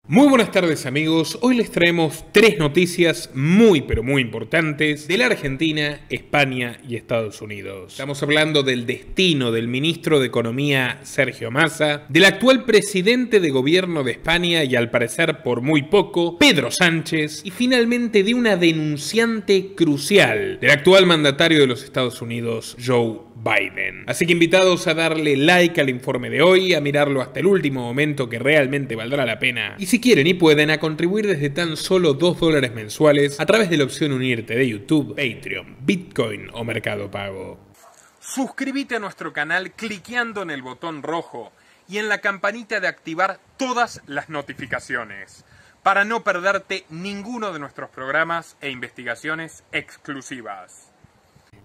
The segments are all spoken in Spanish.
Muy buenas tardes amigos, hoy les traemos tres noticias muy pero muy importantes de la Argentina, España y Estados Unidos. Estamos hablando del destino del ministro de Economía Sergio Massa, del actual presidente de gobierno de España y al parecer por muy poco, Pedro Sánchez, y finalmente de una denunciante crucial del actual mandatario de los Estados Unidos, Joe Biden. Así que invitados a darle like al informe de hoy, a mirarlo hasta el último momento que realmente valdrá la pena. Y si quieren y pueden, a contribuir desde tan solo $2 mensuales a través de la opción unirte de YouTube, Patreon, Bitcoin o Mercado Pago. Suscríbete a nuestro canal cliqueando en el botón rojo y en la campanita de activar todas las notificaciones para no perderte ninguno de nuestros programas e investigaciones exclusivas.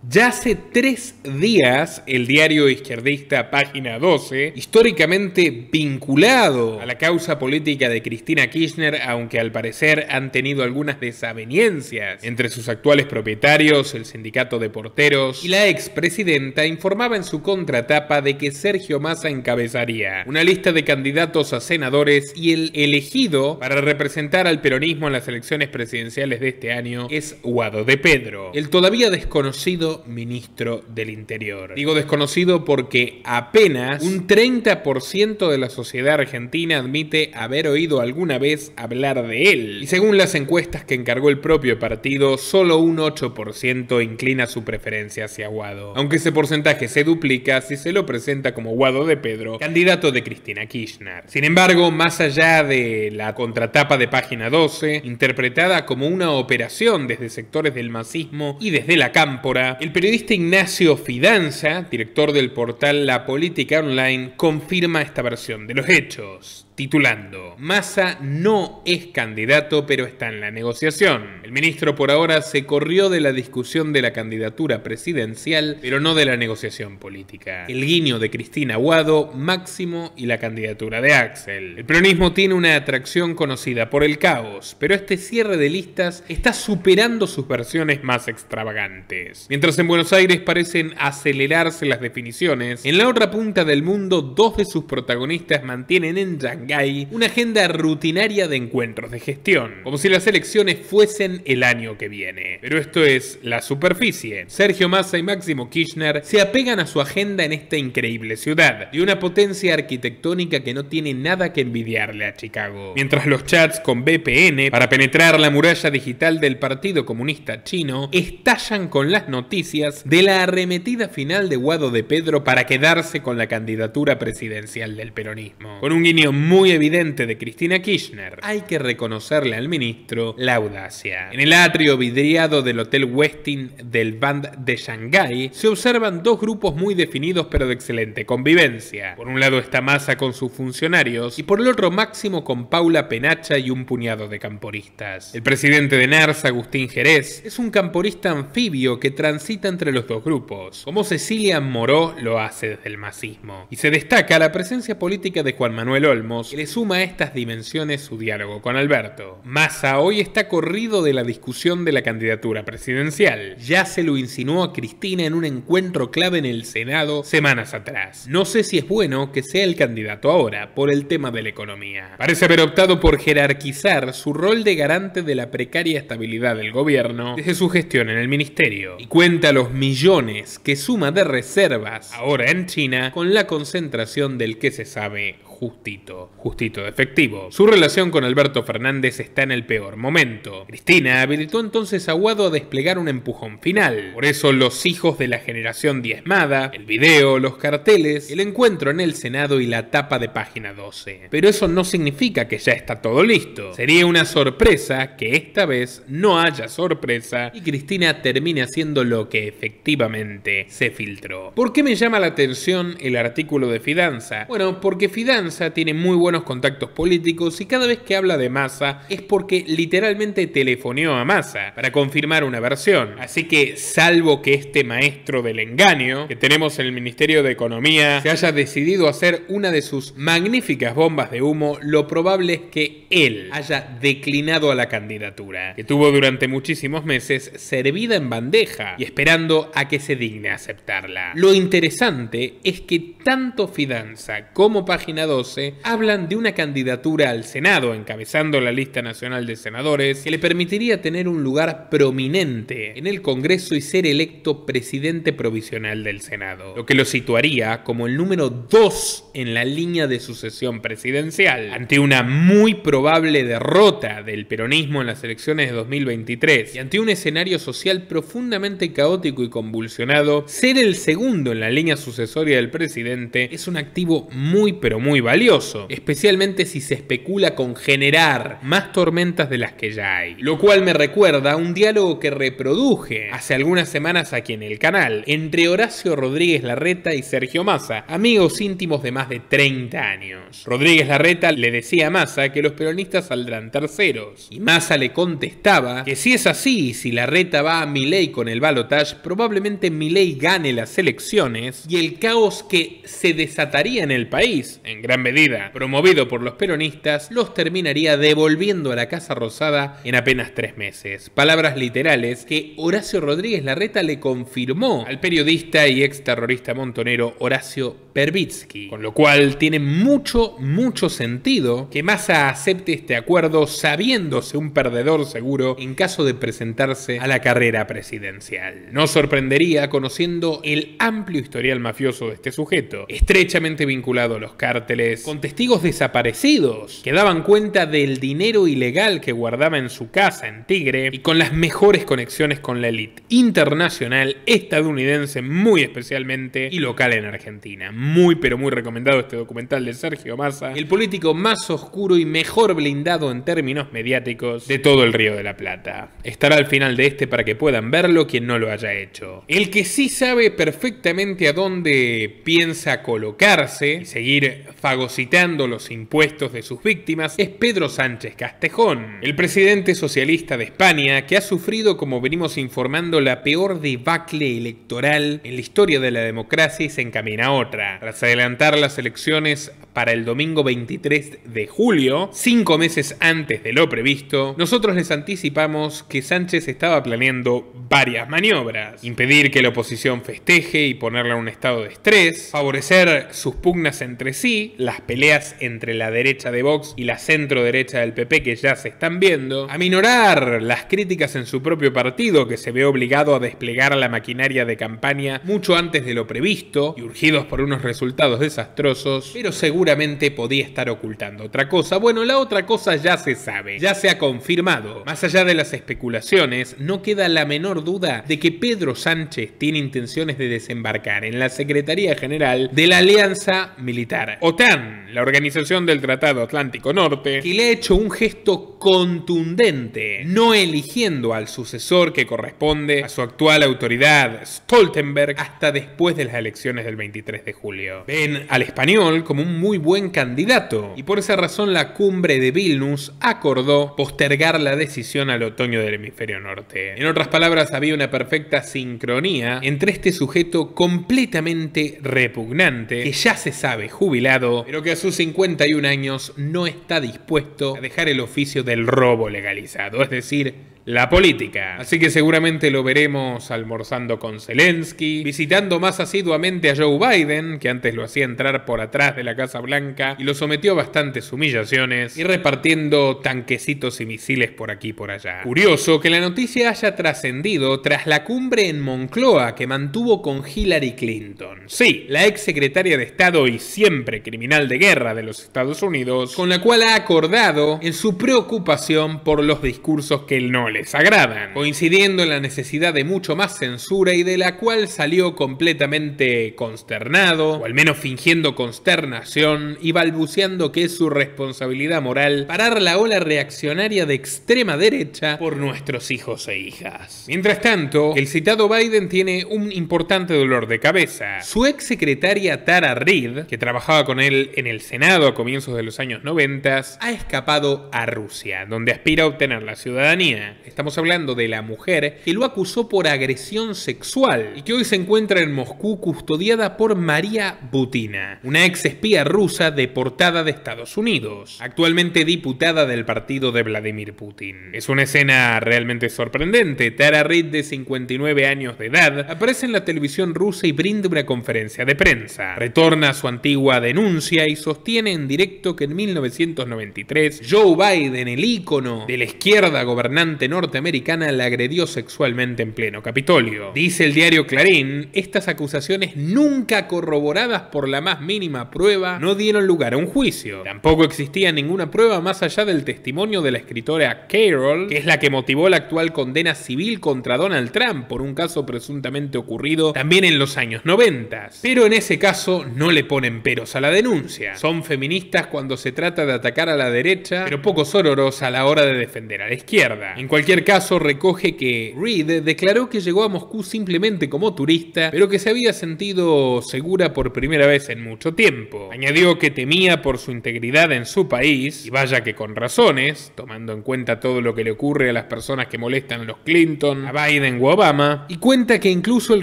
Ya hace 3 días, el diario izquierdista Página 12, históricamente vinculado a la causa política de Cristina Kirchner, aunque al parecer han tenido algunas desavenencias entre sus actuales propietarios, el sindicato de porteros y la expresidenta, informaba en su contratapa de que Sergio Massa encabezaría una lista de candidatos a senadores y el elegido para representar al peronismo en las elecciones presidenciales de este año es Guado de Pedro, el todavía desconocido ministro del Interior. Digo desconocido porque apenas un 30% de la sociedad argentina admite haber oído alguna vez hablar de él. Y según las encuestas que encargó el propio partido, solo un 8% inclina su preferencia hacia Guado. Aunque ese porcentaje se duplica si se lo presenta como Guado de Pedro, candidato de Cristina Kirchner. Sin embargo, más allá de la contratapa de Página 12, interpretada como una operación desde sectores del masismo y desde la cámpora, el periodista Ignacio Fidanza, director del portal La Política Online, confirma esta versión de los hechos, titulando: Massa no es candidato, pero está en la negociación. El ministro por ahora se corrió de la discusión de la candidatura presidencial, pero no de la negociación política. El guiño de Cristina Guado, Máximo y la candidatura de Axel. El peronismo tiene una atracción conocida por el caos, pero este cierre de listas está superando sus versiones más extravagantes. Mientras en Buenos Aires parecen acelerarse las definiciones, en la otra punta del mundo, dos de sus protagonistas mantienen en Shanghái una agenda rutinaria de encuentros de gestión, como si las elecciones fuesen el año que viene. Pero esto es la superficie. Sergio Massa y Máximo Kirchner se apegan a su agenda en esta increíble ciudad, de una potencia arquitectónica que no tiene nada que envidiarle a Chicago. Mientras los chats con VPN para penetrar la muralla digital del Partido Comunista Chino estallan con las noticias de la arremetida final de Guado de Pedro para quedarse con la candidatura presidencial del peronismo. Con un guiño muy evidente de Cristina Kirchner, hay que reconocerle al ministro la audacia. En el atrio vidriado del Hotel Westin del Bund de Shanghái se observan dos grupos muy definidos pero de excelente convivencia. Por un lado está Massa con sus funcionarios y por el otro Máximo con Paula Penacha y un puñado de camporistas. El presidente de NARS, Agustín Jerez, es un camporista anfibio que transita entre los dos grupos, como Cecilia Moró lo hace desde el masismo. Y se destaca la presencia política de Juan Manuel Olmos, que le suma a estas dimensiones su diálogo con Alberto. Massa hoy está corrido de la discusión de la candidatura presidencial. Ya se lo insinuó a Cristina en un encuentro clave en el Senado semanas atrás. No sé si es bueno que sea el candidato ahora, por el tema de la economía. Parece haber optado por jerarquizar su rol de garante de la precaria estabilidad del gobierno desde su gestión en el ministerio. Y cuenta los millones que suma de reservas ahora en China con la concentración del que se sabe justito de efectivo. Su relación con Alberto Fernández está en el peor momento. Cristina habilitó entonces a Guado a desplegar un empujón final. Por eso los hijos de la generación diezmada, el video, los carteles, el encuentro en el Senado y la tapa de Página 12. Pero eso no significa que ya está todo listo. Sería una sorpresa que esta vez no haya sorpresa y Cristina termine haciendo lo que efectivamente se filtró. ¿Por qué me llama la atención el artículo de Fidanza? Bueno, porque Fidanza tiene muy buenos contactos políticos y cada vez que habla de Massa es porque literalmente telefoneó a Massa para confirmar una versión. Así que, salvo que este maestro del engaño que tenemos en el Ministerio de Economía se haya decidido hacer una de sus magníficas bombas de humo, lo probable es que él haya declinado a la candidatura, que tuvo durante muchísimos meses servida en bandeja y esperando a que se digne aceptarla. Lo interesante es que tanto Fidanza como Página 12 2012, hablan de una candidatura al Senado, encabezando la lista nacional de senadores, que le permitiría tener un lugar prominente en el Congreso y ser electo presidente provisional del Senado, lo que lo situaría como el número 2 en la línea de sucesión presidencial. Ante una muy probable derrota del peronismo en las elecciones de 2023 y ante un escenario social profundamente caótico y convulsionado, ser el segundo en la línea sucesoria del presidente es un activo muy pero muy valioso, especialmente si se especula con generar más tormentas de las que ya hay. Lo cual me recuerda a un diálogo que reproduje hace algunas semanas aquí en el canal, entre Horacio Rodríguez Larreta y Sergio Massa, amigos íntimos de más de 30 años. Rodríguez Larreta le decía a Massa que los peronistas saldrán terceros, y Massa le contestaba que si es así, si Larreta va a Milei con el balotaje, probablemente Milei gane las elecciones y el caos que se desataría en el país, en gran medida promovido por los peronistas, los terminaría devolviendo a la Casa Rosada en apenas 3 meses. Palabras literales que Horacio Rodríguez Larreta le confirmó al periodista y ex terrorista montonero Horacio Verbitsky, con lo cual tiene mucho sentido que Massa acepte este acuerdo sabiéndose un perdedor seguro en caso de presentarse a la carrera presidencial. No sorprendería conociendo el amplio historial mafioso de este sujeto, estrechamente vinculado a los cárteles, con testigos desaparecidos que daban cuenta del dinero ilegal que guardaba en su casa en Tigre y con las mejores conexiones con la élite internacional estadounidense muy especialmente y local en Argentina. Muy pero muy recomendado este documental de Sergio Massa, el político más oscuro y mejor blindado en términos mediáticos de todo el Río de la Plata. Estará al final de este para que puedan verlo quien no lo haya hecho. El que sí sabe perfectamente a dónde piensa colocarse y seguir fagocitando los impuestos de sus víctimas es Pedro Sánchez Castejón, el presidente socialista de España que ha sufrido, como venimos informando, la peor debacle electoral en la historia de la democracia y se encamina a otra. Tras adelantar las elecciones para el domingo 23 de julio, 5 meses antes de lo previsto, nosotros les anticipamos que Sánchez estaba planeando varias maniobras: impedir que la oposición festeje y ponerla en un estado de estrés, favorecer sus pugnas entre sí, las peleas entre la derecha de Vox y la centro derecha del PP que ya se están viendo, aminorar las críticas en su propio partido que se ve obligado a desplegar la maquinaria de campaña mucho antes de lo previsto y urgidos por unos resultados desastrosos, pero seguramente podía estar ocultando otra cosa. Bueno, la otra cosa ya se sabe, ya se ha confirmado. Más allá de las especulaciones, no queda la menor duda de que Pedro Sánchez tiene intenciones de desembarcar en la Secretaría General de la Alianza Militar OTAN, la Organización del Tratado Atlántico Norte, que le ha hecho un gesto contundente, no eligiendo al sucesor que corresponde a su actual autoridad, Stoltenberg, hasta después de las elecciones del 23 de julio. Ven al español como un muy buen candidato y por esa razón la cumbre de Vilnius acordó postergar la decisión al otoño del hemisferio norte. En otras palabras, había una perfecta sincronía entre este sujeto completamente repugnante, que ya se sabe jubilado, pero que a sus 51 años no está dispuesto a dejar el oficio del robo legalizado, es decir, la política. Así que seguramente lo veremos almorzando con Zelensky, visitando más asiduamente a Joe Biden, que antes lo hacía entrar por atrás de la Casa Blanca y lo sometió a bastantes humillaciones, y repartiendo tanquecitos y misiles por aquí y por allá. Curioso que la noticia haya trascendido tras la cumbre en Moncloa que mantuvo con Hillary Clinton. Sí, la ex secretaria de Estado y siempre criminal de guerra de los Estados Unidos, con la cual ha acordado en su preocupación por los discursos que él no les agradan, coincidiendo en la necesidad de mucho más censura y de la cual salió completamente consternado, o al menos fingiendo consternación y balbuceando que es su responsabilidad moral parar la ola reaccionaria de extrema derecha por nuestros hijos e hijas. Mientras tanto, el citado Biden tiene un importante dolor de cabeza. Su ex secretaria Tara Reid, que trabajaba con él en el Senado a comienzos de los años 90, ha escapado a Rusia, donde aspira a obtener la ciudadanía. Estamos hablando de la mujer que lo acusó por agresión sexual y que hoy se encuentra en Moscú custodiada por María Butina, una ex espía rusa deportada de Estados Unidos, actualmente diputada del partido de Vladimir Putin. Es una escena realmente sorprendente. Tara Reid, de 59 años de edad, aparece en la televisión rusa y brinda una conferencia de prensa. Retorna a su antigua denuncia y sostiene en directo que en 1993 Joe Biden, el ícono de la izquierda gobernante norteamericana, la agredió sexualmente en pleno Capitolio. Dice el diario Clarín, estas acusaciones, nunca corroboradas por la más mínima prueba, no dieron lugar a un juicio. Tampoco existía ninguna prueba más allá del testimonio de la escritora Carol, que es la que motivó la actual condena civil contra Donald Trump por un caso presuntamente ocurrido también en los años 90. Pero en ese caso no le ponen peros a la denuncia. Son feministas cuando se trata de atacar a la derecha, pero poco sororos a la hora de defender a la izquierda. En cualquier caso, recoge que Reid declaró que llegó a Moscú simplemente como turista, pero que se había sentido segura por primera vez en mucho tiempo. Añadió que temía por su integridad en su país, y vaya que con razones, tomando en cuenta todo lo que le ocurre a las personas que molestan a los Clinton, a Biden o Obama, y cuenta que incluso el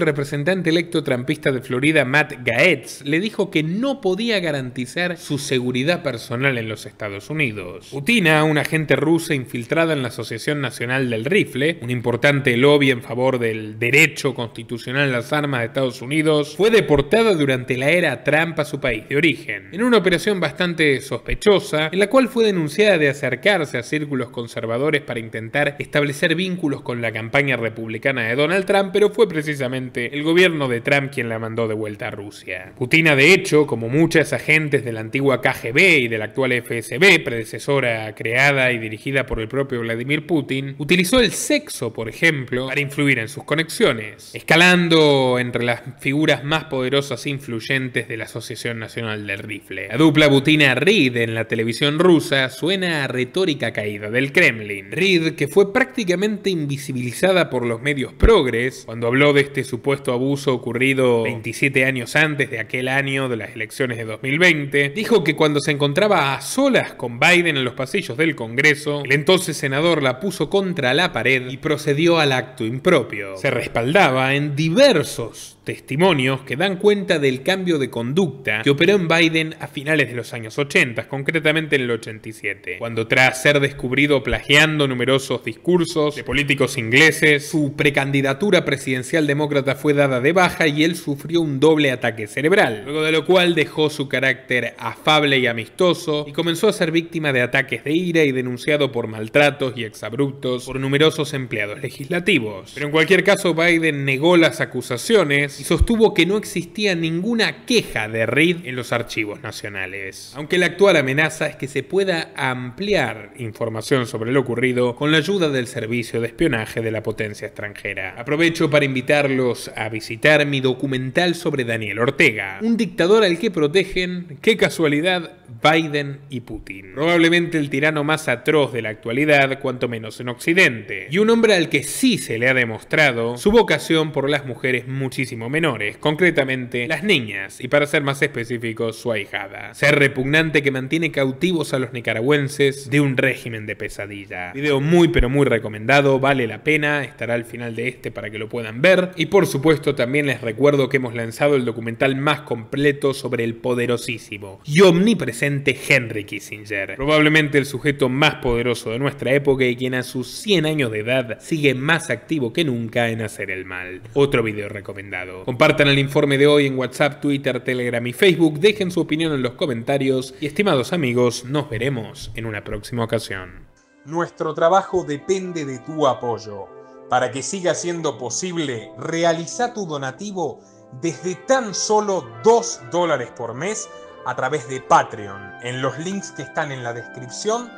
representante electo trampista de Florida, Matt Gaetz, le dijo que no podía garantizar su seguridad personal en los Estados Unidos. Butina, una agente rusa infiltrada en la Asociación Nacional del Rifle, un importante lobby en favor del derecho constitucional a las armas de Estados Unidos, fue deportada durante la era Trump a su país de origen, en una operación bastante sospechosa, en la cual fue denunciada de acercarse a círculos conservadores para intentar establecer vínculos con la campaña republicana de Donald Trump, pero fue precisamente el gobierno de Trump quien la mandó de vuelta a Rusia. Butina, de hecho, como muchas agentes de la antigua KGB y de la actual FSB, predecesora creada y dirigida por el propio Vladimir Putin, utilizó el sexo, por ejemplo, para influir en sus conexiones, escalando entre las figuras más poderosas e influyentes de la Asociación Nacional del Rifle. La dupla Butina-Reid en la televisión rusa suena a retórica caída del Kremlin. Reid, que fue prácticamente invisibilizada por los medios progres cuando habló de este supuesto abuso ocurrido 27 años antes de aquel año de las elecciones de 2020, dijo que cuando se encontraba a solas con Biden en los pasillos del Congreso, el entonces senador la puso contra la pared y procedió al acto impropio. Se respaldaba en diversos testimonios que dan cuenta del cambio de conducta que operó en Biden a finales de los años 80, concretamente en el 87, cuando tras ser descubrido plagiando numerosos discursos de políticos ingleses, su precandidatura presidencial demócrata fue dada de baja y él sufrió un doble ataque cerebral, luego de lo cual dejó su carácter afable y amistoso y comenzó a ser víctima de ataques de ira y denunciado por maltratos y exabruptos por numerosos empleados legislativos. Pero en cualquier caso, Biden negó las acusaciones y sostuvo que no existía ninguna queja de Reid en los archivos nacionales. Aunque la actual amenaza es que se pueda ampliar información sobre lo ocurrido con la ayuda del servicio de espionaje de la potencia extranjera. Aprovecho para invitarlos a visitar mi documental sobre Daniel Ortega, un dictador al que protegen, qué casualidad, Biden y Putin. Probablemente el tirano más atroz de la actualidad, cuanto menos en Occidente, y un hombre al que sí se le ha demostrado su vocación por las mujeres muchísimo menores, concretamente las niñas, y para ser más específicos, su ahijada. Ser repugnante que mantiene cautivos a los nicaragüenses de un régimen de pesadilla. Video muy pero muy recomendado, vale la pena, estará al final de este para que lo puedan ver, y por supuesto también les recuerdo que hemos lanzado el documental más completo sobre el poderosísimo y omnipresente Henry Kissinger, probablemente el sujeto más poderoso de nuestra época y quien a sus 100 años de edad sigue más activo que nunca en hacer el mal. Otro video recomendado. Compartan el informe de hoy en WhatsApp, Twitter, Telegram y Facebook, dejen su opinión en los comentarios y, estimados amigos, nos veremos en una próxima ocasión. Nuestro trabajo depende de tu apoyo. Para que siga siendo posible, realiza tu donativo desde tan solo $2 por mes a través de Patreon, en los links que están en la descripción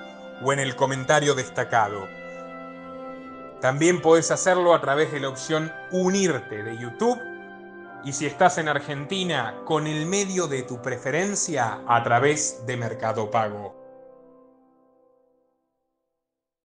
o en el comentario destacado. También podés hacerlo a través de la opción Unirte de YouTube, y si estás en Argentina, con el medio de tu preferencia a través de Mercado Pago.